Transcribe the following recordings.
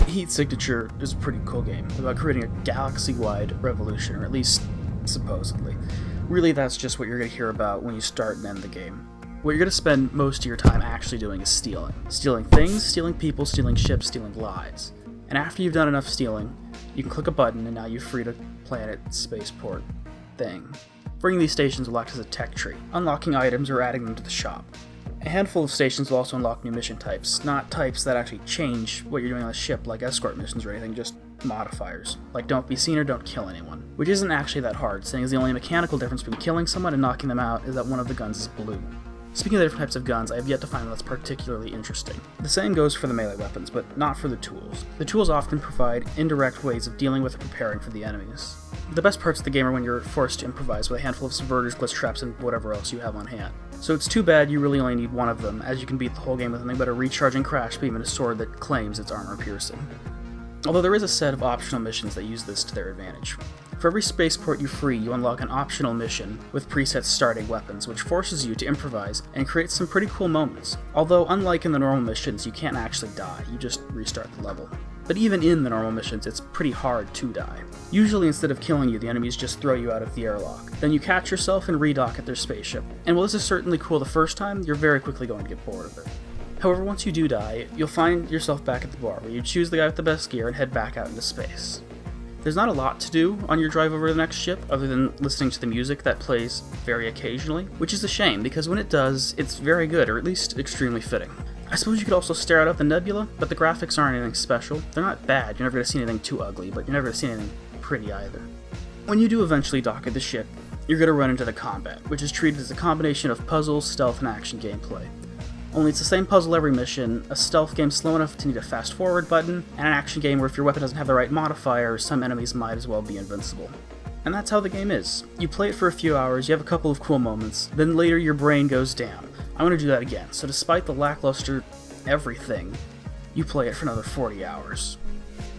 Heat Signature is a pretty cool game about creating a galaxy-wide revolution, or at least supposedly. Really, that's just what you're going to hear about when you start and end the game. What you're going to spend most of your time actually doing is stealing. Stealing things, stealing people, stealing ships, stealing lives. And after you've done enough stealing, you can click a button and now you're free to planet spaceport thing. Bringing these stations will act as a tech tree, unlocking items or adding them to the shop. A handful of stations will also unlock new mission types, not types that actually change what you're doing on the ship like escort missions or anything, just modifiers, like don't be seen or don't kill anyone, which isn't actually that hard, seeing as the only mechanical difference between killing someone and knocking them out is that one of the guns is blue. Speaking of the different types of guns, I have yet to find one that's particularly interesting. The same goes for the melee weapons, but not for the tools. The tools often provide indirect ways of dealing with and preparing for the enemies. The best parts of the game are when you're forced to improvise with a handful of subverters, glitch traps, and whatever else you have on hand. So it's too bad you really only need one of them, as you can beat the whole game with nothing but a recharging crash beam and a sword that claims it's armor piercing. Although there is a set of optional missions that use this to their advantage. For every spaceport you free, you unlock an optional mission with preset starting weapons, which forces you to improvise and creates some pretty cool moments. Although, unlike in the normal missions, you can't actually die, you just restart the level. But even in the normal missions, it's pretty hard to die. Usually, instead of killing you, the enemies just throw you out of the airlock. Then you catch yourself and redock at their spaceship. And while this is certainly cool the first time, you're very quickly going to get bored of it. However, once you do die, you'll find yourself back at the bar, where you choose the guy with the best gear and head back out into space. There's not a lot to do on your drive over to the next ship, other than listening to the music that plays very occasionally, which is a shame, because when it does, it's very good, or at least extremely fitting. I suppose you could also stare out at the nebula, but the graphics aren't anything special. They're not bad, you're never going to see anything too ugly, but you're never going to see anything pretty either. When you do eventually dock at the ship, you're going to run into the combat, which is treated as a combination of puzzles, stealth, and action gameplay. Only it's the same puzzle every mission, a stealth game slow enough to need a fast forward button, and an action game where if your weapon doesn't have the right modifiers, some enemies might as well be invincible. And that's how the game is. You play it for a few hours, you have a couple of cool moments, then later your brain goes down. I want to do that again, so despite the lackluster everything, you play it for another 40 hours.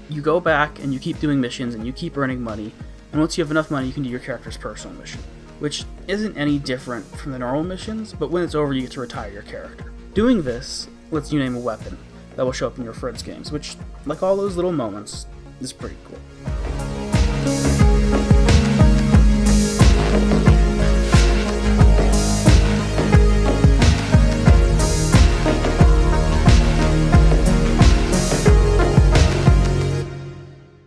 You go back and you keep doing missions and you keep earning money, and once you have enough money you can do your character's personal mission, which isn't any different from the normal missions, but when it's over you get to retire your character. Doing this lets you name a weapon that will show up in your friends' games, which, like all those little moments, is pretty cool.